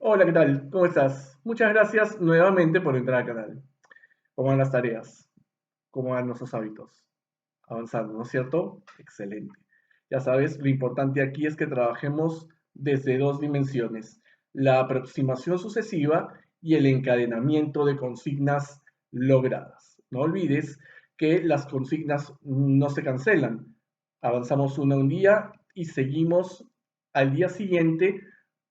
Hola, ¿qué tal? ¿Cómo estás? Muchas gracias nuevamente por entrar al canal. ¿Cómo van las tareas? ¿Cómo van nuestros hábitos? Avanzando, ¿no es cierto? Excelente. Ya sabes, lo importante aquí es que trabajemos desde dos dimensiones, la aproximación sucesiva y el encadenamiento de consignas logradas. No olvides que las consignas no se cancelan. Avanzamos una un día y seguimos al día siguiente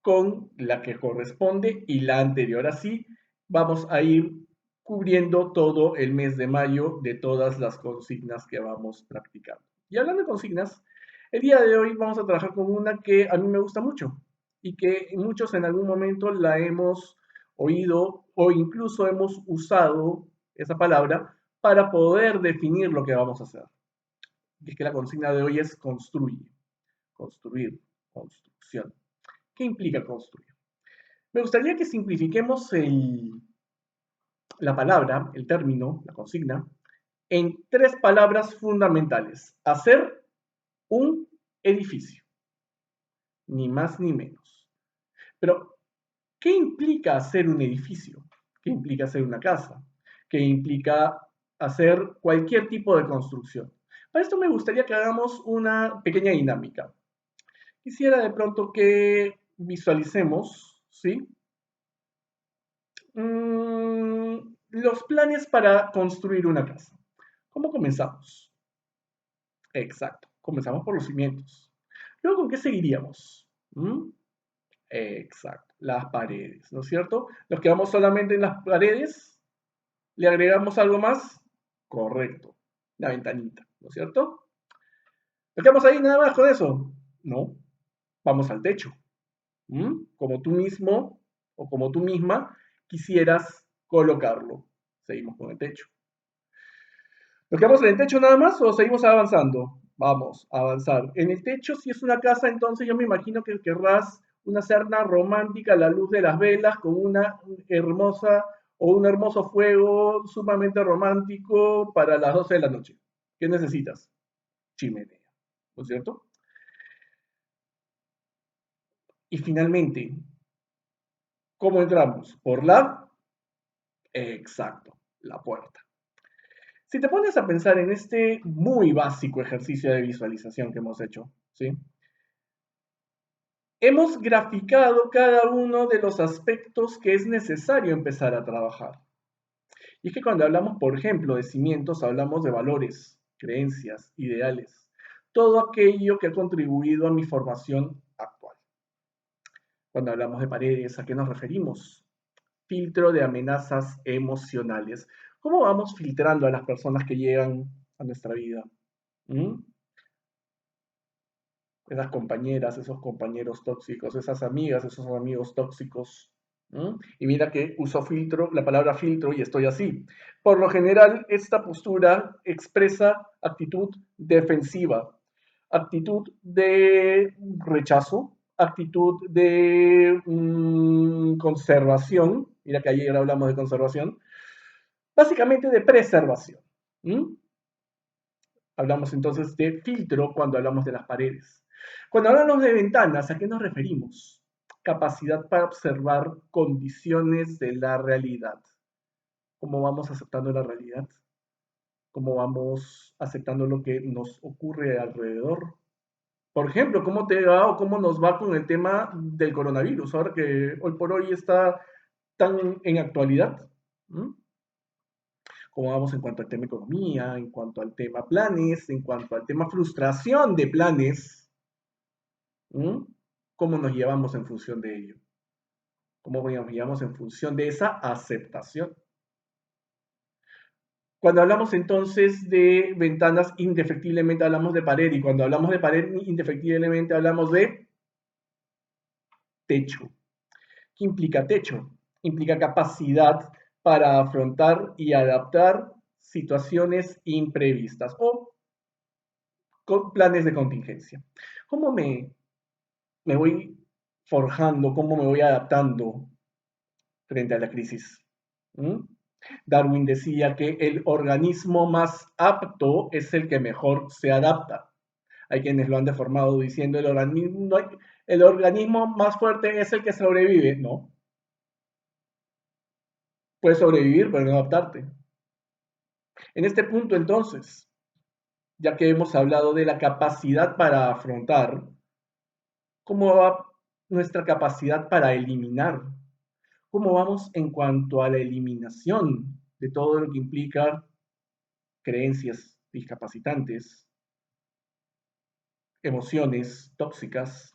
con la que corresponde y la anterior. Así vamos a ir cubriendo todo el mes de mayo de todas las consignas que vamos practicando. Y hablando de consignas, el día de hoy vamos a trabajar con una que a mí me gusta mucho y que muchos en algún momento la hemos oído o incluso hemos usado esa palabra para poder definir lo que vamos a hacer. Y es que la consigna de hoy es construye, construir, construcción. ¿Qué implica construir? Me gustaría que simplifiquemos la palabra, el término, la consigna, en tres palabras fundamentales. Hacer un edificio, ni más ni menos. Pero, ¿qué implica hacer un edificio? ¿Qué implica hacer una casa? ¿Qué implica hacer cualquier tipo de construcción? Para esto me gustaría que hagamos una pequeña dinámica. Quisiera de pronto que visualicemos, ¿sí? Los planes para construir una casa. ¿Cómo comenzamos? Exacto, comenzamos por los cimientos. Luego, ¿con qué seguiríamos? ¿Mm? Exacto, las paredes, ¿no es cierto? ¿Nos quedamos solamente en las paredes? ¿Le agregamos algo más? Correcto, la ventanita, ¿no es cierto? ¿Nos quedamos ahí nada más con eso? No, vamos al techo. Como tú mismo o como tú misma quisieras colocarlo. Seguimos con el techo. ¿Nos quedamos en el techo nada más o seguimos avanzando? Vamos a avanzar. En el techo, si es una casa, entonces yo me imagino que querrás una cerna romántica a la luz de las velas con una hermosa o un hermoso fuego sumamente romántico para las 12 de la noche. ¿Qué necesitas? Chimenea, ¿no es cierto? Y finalmente, ¿cómo entramos? Por la... Exacto, la puerta. Si te pones a pensar en este muy básico ejercicio de visualización que hemos hecho, ¿sí? Hemos graficado cada uno de los aspectos que es necesario empezar a trabajar. Y es que cuando hablamos, por ejemplo, de cimientos, hablamos de valores, creencias, ideales, todo aquello que ha contribuido a mi formación actual. Cuando hablamos de paredes, ¿a qué nos referimos? Filtro de amenazas emocionales. ¿Cómo vamos filtrando a las personas que llegan a nuestra vida? ¿Mm? Esas compañeras, esos compañeros tóxicos, esas amigas, esos amigos tóxicos. Y mira que uso filtro, la palabra filtro y estoy así. Por lo general, esta postura expresa actitud defensiva, actitud de rechazo, actitud de conservación. Mira que ayer hablamos de conservación. Básicamente de preservación. ¿Mm? Hablamos entonces de filtro cuando hablamos de las paredes. Cuando hablamos de ventanas, ¿a qué nos referimos? Capacidad para observar condiciones de la realidad. ¿Cómo vamos aceptando la realidad? ¿Cómo vamos aceptando lo que nos ocurre alrededor? Por ejemplo, ¿cómo te va o cómo nos va con el tema del coronavirus? Ahora que hoy por hoy está tan en actualidad. ¿Mm? ¿Cómo vamos en cuanto al tema economía, en cuanto al tema planes, en cuanto al tema frustración de planes? ¿Mm? ¿Cómo nos llevamos en función de ello? ¿Cómo nos llevamos en función de esa aceptación? Cuando hablamos entonces de ventanas, indefectiblemente hablamos de pared, y cuando hablamos de pared, indefectiblemente hablamos de techo. ¿Qué implica techo? Implica capacidad para afrontar y adaptar situaciones imprevistas o con planes de contingencia. ¿Cómo me voy forjando, cómo me voy adaptando frente a la crisis? ¿Mm? Darwin decía que el organismo más apto es el que mejor se adapta. Hay quienes lo han deformado diciendo el organismo más fuerte es el que sobrevive. No, Puedes sobrevivir, pero no adaptarte. En este punto, entonces, ya que hemos hablado de la capacidad para afrontar, ¿cómo va nuestra capacidad para eliminar? ¿Cómo vamos en cuanto a la eliminación de todo lo que implica creencias discapacitantes, emociones tóxicas,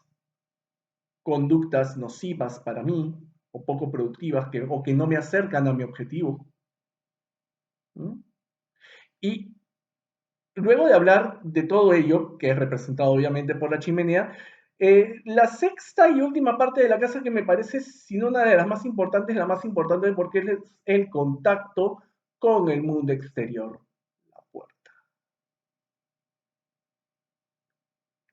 conductas nocivas para mí o poco productivas o que no me acercan a mi objetivo? ¿Mm? Y luego de hablar de todo ello, que es representado obviamente por la chimenea, la sexta y última parte de la casa que me parece, si no una de las más importantes, la más importante porque es el contacto con el mundo exterior, la puerta.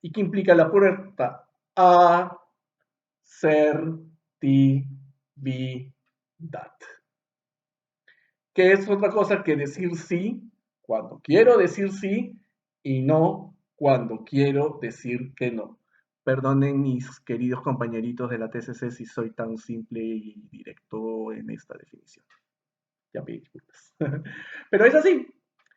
¿Y qué implica la puerta? Asertividad. Que es otra cosa que decir sí cuando quiero decir sí y no cuando quiero decir que no. Perdonen mis queridos compañeritos de la TCC si soy tan simple y directo en esta definición. Ya pedí disculpas. Pero es así.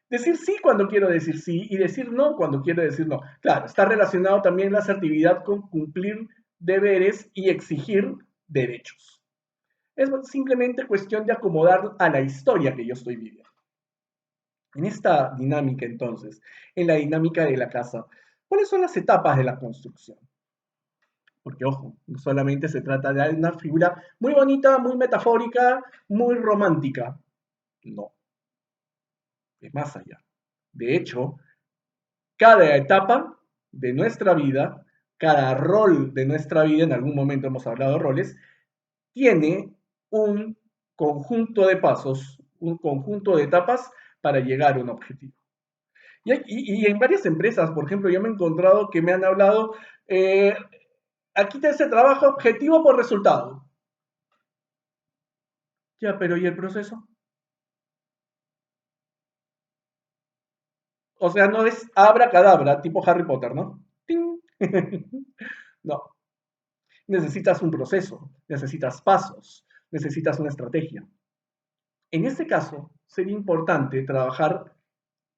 Decir sí cuando quiero decir sí y decir no cuando quiero decir no. Claro, está relacionado también la asertividad con cumplir deberes y exigir derechos. Es simplemente cuestión de acomodar a la historia que yo estoy viviendo. En esta dinámica, entonces, en la dinámica de la casa, ¿cuáles son las etapas de la construcción? Porque, ojo, no solamente se trata de una figura muy bonita, muy metafórica, muy romántica. No, es más allá. De hecho, cada etapa de nuestra vida, cada rol de nuestra vida, en algún momento hemos hablado de roles, tiene un conjunto de pasos, un conjunto de etapas para llegar a un objetivo. Y en varias empresas, por ejemplo, yo me he encontrado que me han hablado, eh, aquí te ese trabajo objetivo por resultado. Ya, pero ¿y el proceso? O sea, no es abracadabra, tipo Harry Potter, ¿no? ¡Ting! No, necesitas un proceso, necesitas pasos, necesitas una estrategia. En este caso, sería importante trabajar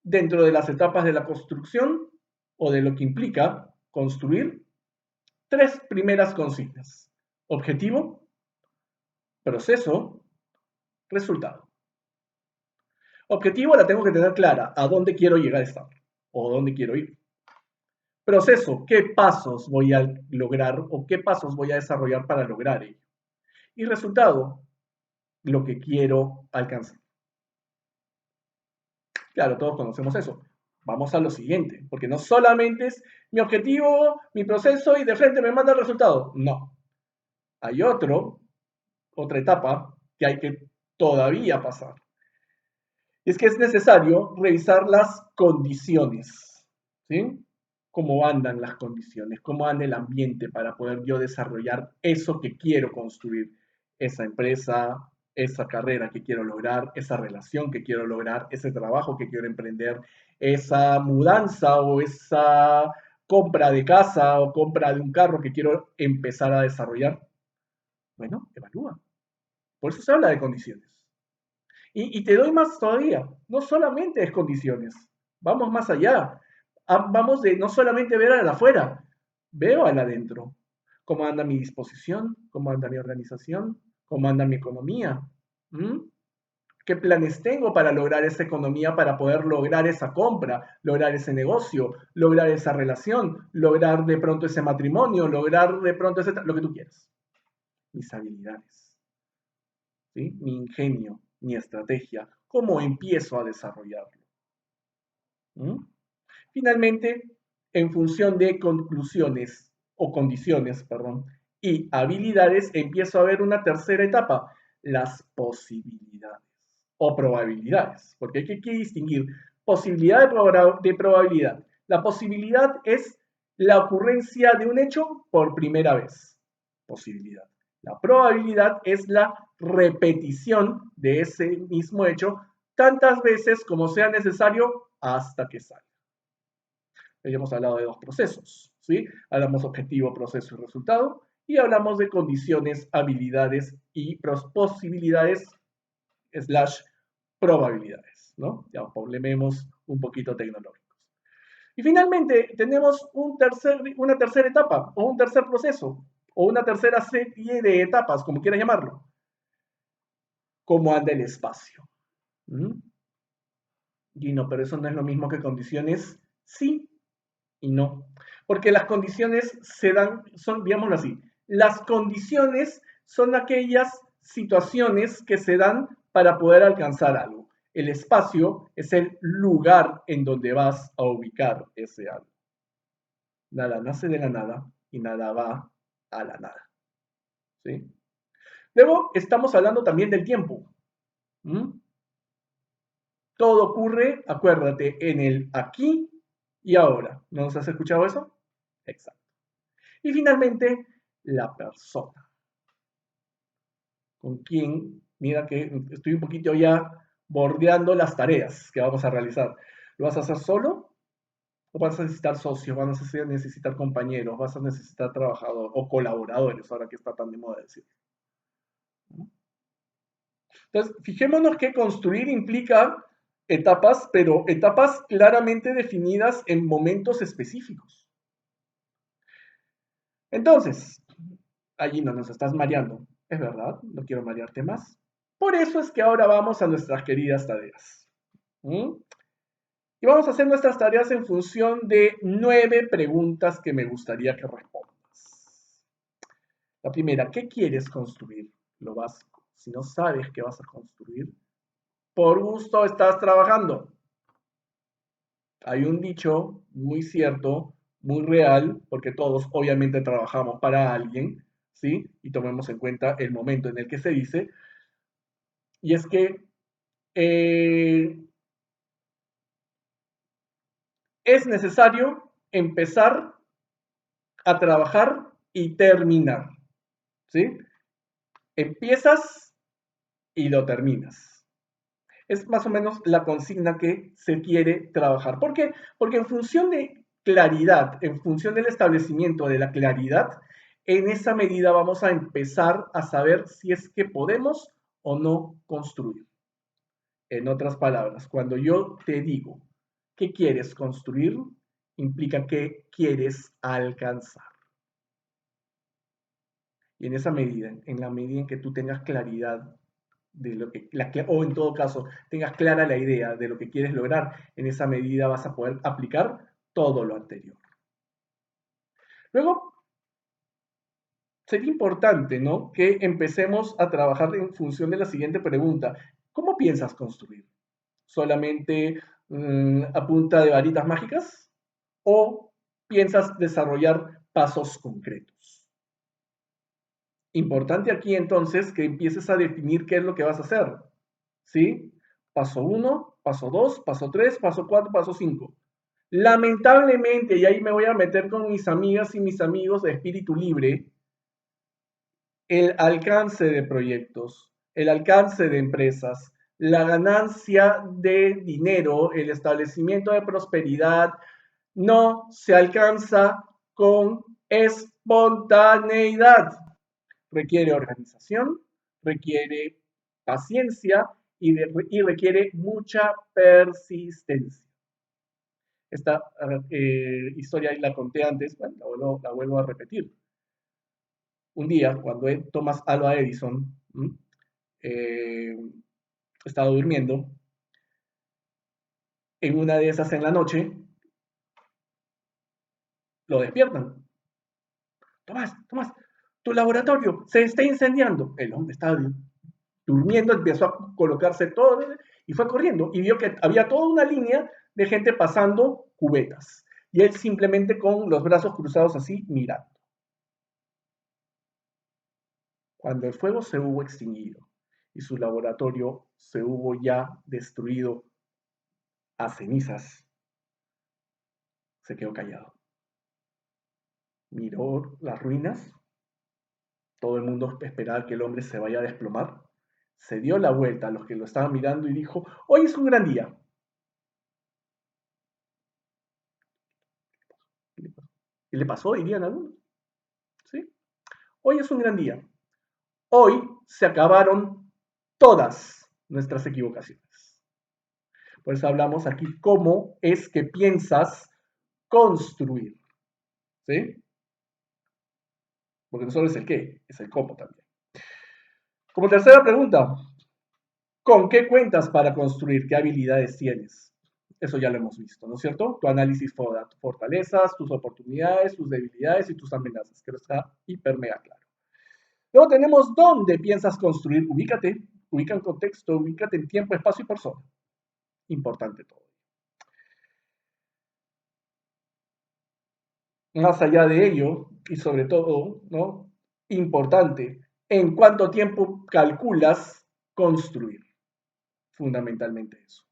dentro de las etapas de la construcción o de lo que implica construir tres primeras consignas. Objetivo, proceso, resultado. Objetivo la tengo que tener clara, a dónde quiero llegar a estar o dónde quiero ir. Proceso, qué pasos voy a lograr o qué pasos voy a desarrollar para lograr ello. Y resultado, lo que quiero alcanzar. Claro, todos conocemos eso. Vamos a lo siguiente, porque no solamente es mi objetivo, mi proceso y de frente me manda el resultado. No. Hay otra etapa que hay que todavía pasar. Es que es necesario revisar las condiciones, ¿sí? Cómo andan las condiciones, cómo anda el ambiente para poder yo desarrollar eso que quiero construir, esa empresa, esa carrera que quiero lograr, esa relación que quiero lograr, ese trabajo que quiero emprender, esa mudanza o esa compra de casa o compra de un carro que quiero empezar a desarrollar. Bueno, evalúa. Por eso se habla de condiciones. Y te doy más todavía, no solamente es condiciones, vamos más allá. Vamos de no solamente ver al afuera, veo al adentro. ¿Cómo anda mi disposición? ¿Cómo anda mi organización? ¿Cómo anda mi economía? ¿Mm? ¿Qué planes tengo para lograr esa economía, para poder lograr esa compra, lograr ese negocio, lograr esa relación, lograr de pronto ese matrimonio, lograr de pronto lo que tú quieras? Mis habilidades, ¿sí? Mi ingenio, mi estrategia, cómo empiezo a desarrollarlo. ¿Mm? Finalmente, en función de conclusiones o condiciones, perdón, y habilidades, empiezo a ver una tercera etapa, las posibilidades o probabilidades, porque hay que distinguir posibilidad de probabilidad. La posibilidad es la ocurrencia de un hecho por primera vez. Posibilidad. La probabilidad es la repetición de ese mismo hecho tantas veces como sea necesario hasta que salga. Ya hemos hablado de dos procesos, ¿sí? Hablamos objetivo, proceso y resultado, y hablamos de condiciones, habilidades y posibilidades slash probabilidades, ¿no? Ya volvemos un poquito tecnológicos. Y finalmente tenemos una tercera etapa o un tercer proceso o una tercera serie de etapas, como quieras llamarlo. ¿Cómo anda el espacio? ¿Mm? Gino, pero eso no es lo mismo que condiciones, sí y no. Porque las condiciones se dan, son, digámoslo así, las condiciones son aquellas situaciones que se dan para poder alcanzar algo. El espacio es el lugar en donde vas a ubicar ese algo. Nada nace de la nada y nada va a la nada. ¿Sí? Luego estamos hablando también del tiempo. ¿Mm? Todo ocurre, acuérdate, en el aquí y ahora. ¿No nos has escuchado eso? Exacto. Y finalmente, la persona. Con quien, mira que estoy un poquito ya bordeando las tareas que vamos a realizar. ¿Lo vas a hacer solo? ¿O vas a necesitar socios? ¿Vas a necesitar compañeros? ¿Vas a necesitar trabajadores o colaboradores? Ahora que está tan de moda decir. Entonces, fijémonos que construir implica etapas, pero etapas claramente definidas en momentos específicos. Entonces, allí no nos estás mareando, es verdad, no quiero marearte más. Por eso es que ahora vamos a nuestras queridas tareas. ¿Mm? Y vamos a hacer nuestras tareas en función de 9 preguntas que me gustaría que respondas. La primera, ¿qué quieres construir? Lo básico. Si no sabes qué vas a construir, por gusto estás trabajando. Hay un dicho muy cierto, muy real, porque todos obviamente trabajamos para alguien, ¿sí? Y tomemos en cuenta el momento en el que se dice, y es que eh, es necesario empezar a trabajar y terminar, ¿sí? Empiezas y lo terminas. Es más o menos la consigna que se quiere trabajar. ¿Por qué? Porque en función de claridad, en función del establecimiento de la claridad, en esa medida vamos a empezar a saber si es que podemos o no construir. En otras palabras, cuando yo te digo qué quieres construir, implica qué quieres alcanzar. Y en esa medida, en la medida en que tú tengas claridad de lo que, o en todo caso, tengas clara la idea de lo que quieres lograr, en esa medida vas a poder aplicar todo lo anterior. Luego, sería importante, ¿no?, que empecemos a trabajar en función de la siguiente pregunta. ¿Cómo piensas construir? ¿Solamente a punta de varitas mágicas? ¿O piensas desarrollar pasos concretos? Importante aquí entonces que empieces a definir qué es lo que vas a hacer. ¿Sí? Paso 1, paso 2, paso 3, paso 4, paso 5. Lamentablemente, y ahí me voy a meter con mis amigas y mis amigos de espíritu libre, el alcance de proyectos, el alcance de empresas, la ganancia de dinero, el establecimiento de prosperidad, no se alcanza con espontaneidad. Requiere organización, requiere paciencia y requiere mucha persistencia. Esta historia la conté antes, bueno, la vuelvo a repetir. Un día, cuando Thomas Alva Edison eh, estaba durmiendo, en una de esas en la noche, lo despiertan. Tomás, tu laboratorio se está incendiando. El hombre estaba durmiendo, empezó a colocarse todo y fue corriendo y vio que había toda una línea de gente pasando cubetas. Y él simplemente con los brazos cruzados así mirando. Cuando el fuego se hubo extinguido y su laboratorio se hubo ya destruido a cenizas, se quedó callado. Miró las ruinas, todo el mundo esperaba que el hombre se vaya a desplomar, se dio la vuelta a los que lo estaban mirando y dijo, hoy es un gran día. ¿Qué le pasó? Dirían algunos. ¿Sí? Hoy es un gran día. Hoy se acabaron todas nuestras equivocaciones. Por eso hablamos aquí cómo es que piensas construir. ¿Sí? Porque no solo es el qué, es el cómo también. Como tercera pregunta, ¿con qué cuentas para construir? ¿Qué habilidades tienes? Eso ya lo hemos visto, ¿no es cierto? Tu análisis de tus fortalezas, tus oportunidades, tus debilidades y tus amenazas, que está hiper mega claro. Luego tenemos dónde piensas construir. Ubícate, ubica en contexto, ubícate en tiempo, espacio y persona. Importante todo. Más allá de ello, y sobre todo, ¿no? Importante, ¿en cuánto tiempo calculas construir? Fundamentalmente eso.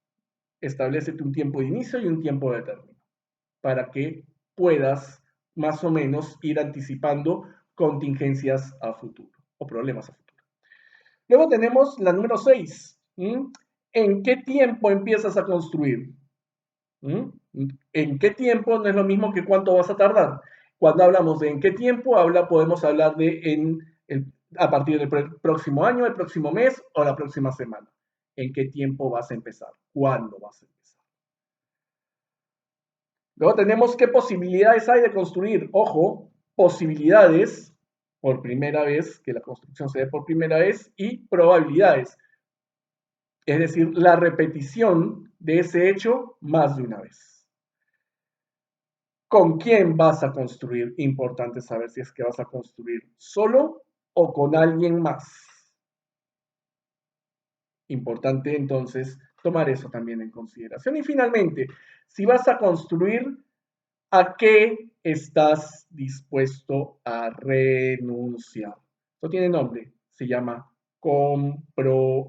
Establécete un tiempo de inicio y un tiempo de término para que puedas más o menos ir anticipando contingencias a futuro o problemas a futuro. Luego tenemos la número 6. ¿En qué tiempo empiezas a construir? ¿En qué tiempo? No es lo mismo que cuánto vas a tardar. Cuando hablamos de en qué tiempo, podemos hablar de a partir del próximo año, el próximo mes o la próxima semana. ¿En qué tiempo vas a empezar? ¿Cuándo vas a empezar? Luego tenemos qué posibilidades hay de construir. Ojo, posibilidades por primera vez, que la construcción se dé por primera vez, y probabilidades. Es decir, la repetición de ese hecho más de una vez. ¿Con quién vas a construir? Importante saber si es que vas a construir solo o con alguien más. Importante entonces tomar eso también en consideración. Y finalmente, si vas a construir, ¿a qué estás dispuesto a renunciar? Esto tiene nombre, se llama compromiso.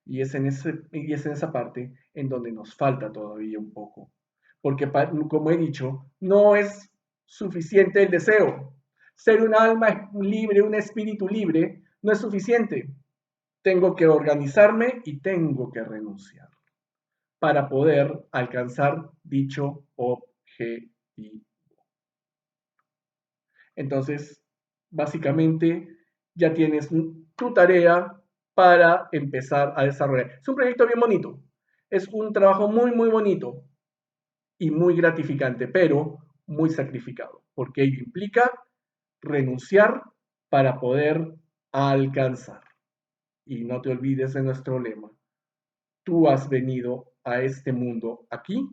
Y es en esa parte en donde nos falta todavía un poco. Porque, como he dicho, no es suficiente el deseo. Ser un alma libre, un espíritu libre, no es suficiente. Tengo que organizarme y tengo que renunciar para poder alcanzar dicho objetivo. Entonces, básicamente, ya tienes tu tarea para empezar a desarrollar. Es un proyecto bien bonito, es un trabajo muy, muy bonito y muy gratificante, pero muy sacrificado, porque ello implica renunciar para poder alcanzar. Y no te olvides de nuestro lema. Tú has venido a este mundo aquí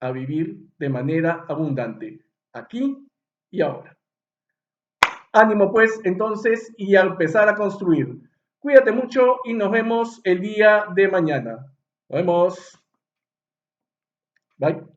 a vivir de manera abundante, aquí y ahora. Ánimo pues entonces y a empezar a construir. Cuídate mucho y nos vemos el día de mañana. Nos vemos. Bye.